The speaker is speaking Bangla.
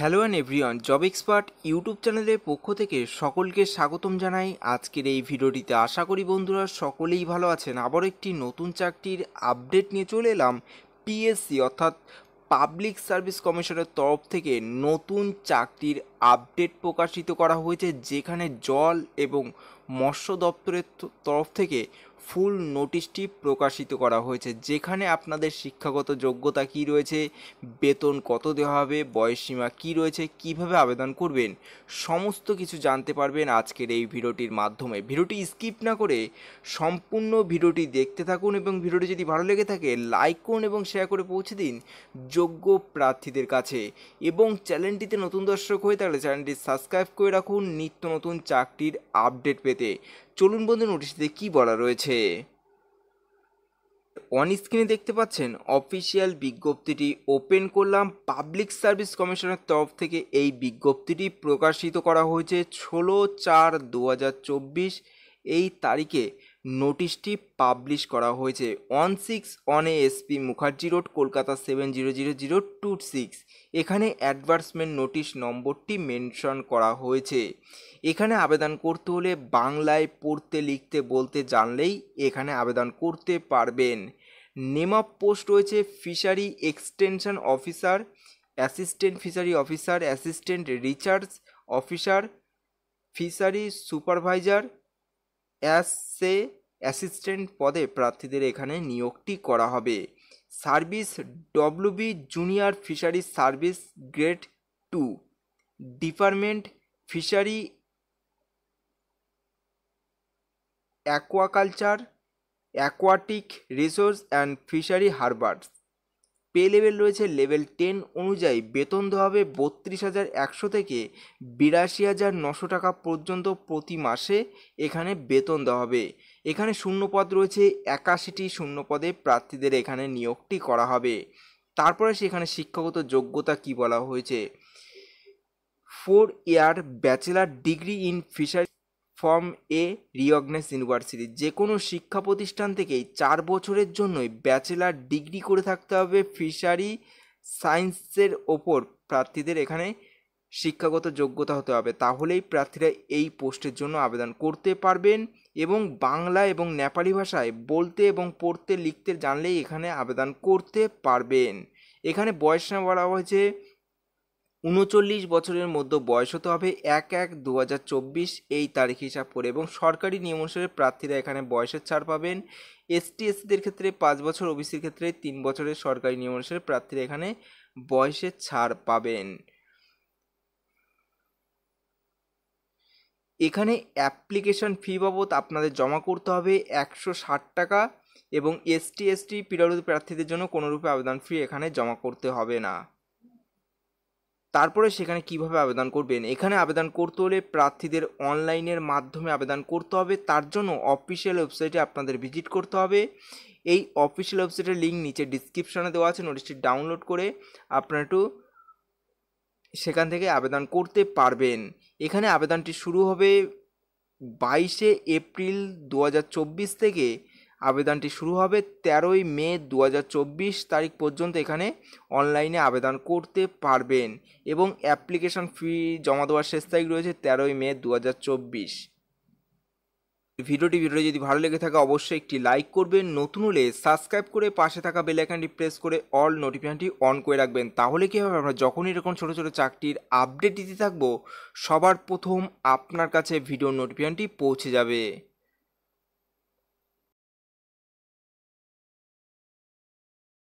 Hello and everyone, job expert YouTube চ্যানেলের পক্ষ থেকে সকলকে স্বাগতম জানাই। আজকের এই ভিডিওটিতে আশা করি বন্ধুরা সকলেই ভালো আছেন। আবারও একটি নতুন চাকরির আপডেট নিয়ে চলে এলাম। পিএসসি অর্থাৎ পাবলিক সার্ভিস কমিশনের তরফ থেকে নতুন চাকরির আপডেট প্রকাশিত করা হয়েছে, যেখানে জল এবং মৎস্য দপ্তরের তরফ থেকে ফুল নোটিশটি প্রকাশিত করা হয়েছে, যেখানে আপনাদের শিক্ষাগত যোগ্যতা কী রয়েছে, বেতন কত দেওয়া হবে, বয়সসীমা কী রয়েছে, কিভাবে আবেদন করবেন, সমস্ত কিছু জানতে পারবেন আজকের এই ভিডিওটির মাধ্যমে। ভিডিওটি স্কিপ না করে সম্পূর্ণ ভিডিওটি দেখতে থাকুন এবং ভিডিওটি যদি ভালো লেগে থাকে লাইক করুন এবং শেয়ার করে পৌঁছে দিন যোগ্য প্রার্থীদের কাছে। এবং চ্যানেলটিতে নতুন দর্শক হয়ে থাকলে চ্যানেলটি সাবস্ক্রাইব করে রাখুন নিত্য নতুন চাকরির আপডেট পেতে। চলুন বন্ধু, নোটিশটিতে কী বলা রয়েছে। অন স্ক্রিনে দেখতে পাচ্ছেন অফিসিয়াল বিজ্ঞপ্তিটি ওপেন করলাম। পাবলিক সার্ভিস কমিশনের তরফ থেকে এই বিজ্ঞপ্তিটি প্রকাশিত করা হয়েছে 16/4/2024 এই তারিখে নোটিশটি পাবলিশ করা হয়েছে 16 এসপি মুখার্জি রোড, কলকাতা 700026। এখানে অ্যাডভার্টাইজমেন্ট নোটিশ নম্বরটি মেনশন করা হয়েছে। এখানে আবেদন করতে হলে বাংলায় পড়তে লিখতে বলতে জানলেই এখানে আবেদন করতে পারবেন। নেম অফ পোস্ট রয়েছে fishery extension officer, assistant fishery officer, assistant research officer, fishery supervisor, assistant পদে প্রার্থীদের এখানে নিয়োগটি করা হবে। Service WB junior fishery service grade 2, department fishery aquaculture, aquatic resource and fishery harbours. Pay level রয়েছে লেভেল 10 অনুযায়ী। বেতন দেওয়া হবে 32,100 থেকে 82,900 টাকা পর্যন্ত প্রতি মাসে এখানে বেতন দেওয়া হবে। এখানে শূন্যপদ রয়েছে 81টি শূন্যপদে প্রার্থীদের এখানে নিয়োগটি করা হবে। তারপরে সেখানে শিক্ষাগত যোগ্যতা কি বলা হয়েছে, 4 year bachelor degree in fishery from a recognize university. যে কোনো শিক্ষা প্রতিষ্ঠান থেকেই 4 বছরের জন্যই ব্যাচেলার ডিগ্রি করে থাকতে হবে ফিশারি সায়েন্সের ওপর প্রার্থীদের এখানে শিক্ষাগত যোগ্যতা হতে হবে, তাহলেই প্রার্থীরা এই পোস্টের জন্য আবেদন করতে পারবেন। এবং বাংলা এবং নেপালি ভাষায় বলতে এবং পড়তে লিখতে জানলেই এখানে আবেদন করতে পারবেন। এখানে বয়সসীমা বলা হয়েছে 39 বছরের মধ্যে বয়স হতে হবে 1/1/2024 এই তারিখ হিসাব করে। এবং সরকারি নিয়ম অনুসারে প্রার্থীরা এখানে বয়সের ছাড় পাবেন। এসটিএসসিদের ক্ষেত্রে 5 বছর, ওবিসির ক্ষেত্রে 3 বছরের সরকারি নিয়ম অনুসারে প্রার্থীরা এখানে বয়সের ছাড় পাবেন। এখানে অ্যাপ্লিকেশন ফি বাবদ আপনাদের জমা করতে হবে 160 টাকা এবং এসটি পিডব্লিউডি প্রার্থীদের জন্য কোনোরূপে আবেদন ফি এখানে জমা করতে হবে না। তারপরে সেখানে কিভাবে আবেদন করবেন, এখানে আবেদন করতে হলে প্রার্থীদের অনলাইনের মাধ্যমে আবেদন করতে হবে। তার জন্য অফিসিয়াল ওয়েবসাইটে আপনাদের ভিজিট করতে হবে। এই অফিসিয়াল ওয়েবসাইটের লিঙ্ক নিচে ডিসক্রিপশনে দেওয়া আছে, নোটিশটি ডাউনলোড করে আপনারা একটু সেখান থেকে আবেদন করতে পারবেন। এখানে আবেদনটি শুরু হবে 22 এপ্রিল 2024 থেকে। আবেদনটি শুরু হবে 13 মে 2024 তারিখ পর্যন্ত এখানে অনলাইনে আবেদন করতে পারবেন। এবং অ্যাপ্লিকেশন ফি জমা দেওয়ার শেষ তারিখ রয়েছে 13 মে 2024। ভিডিওটি যদি ভালো লেগে থাকে অবশ্যই একটি লাইক করবেন। নতুন হলে সাবস্ক্রাইব করে পাশে থাকা বেল আইকনটি প্রেস করে অল নোটিফিকেশনটি অন করে রাখবেন। তাহলে কী হবে, আমরা যখনই এরকম ছোটো ছোটো চাকরির আপডেট দিতে থাকবো সবার প্রথম আপনার কাছে ভিডিও নোটিফিকেশনটি পৌঁছে যাবে।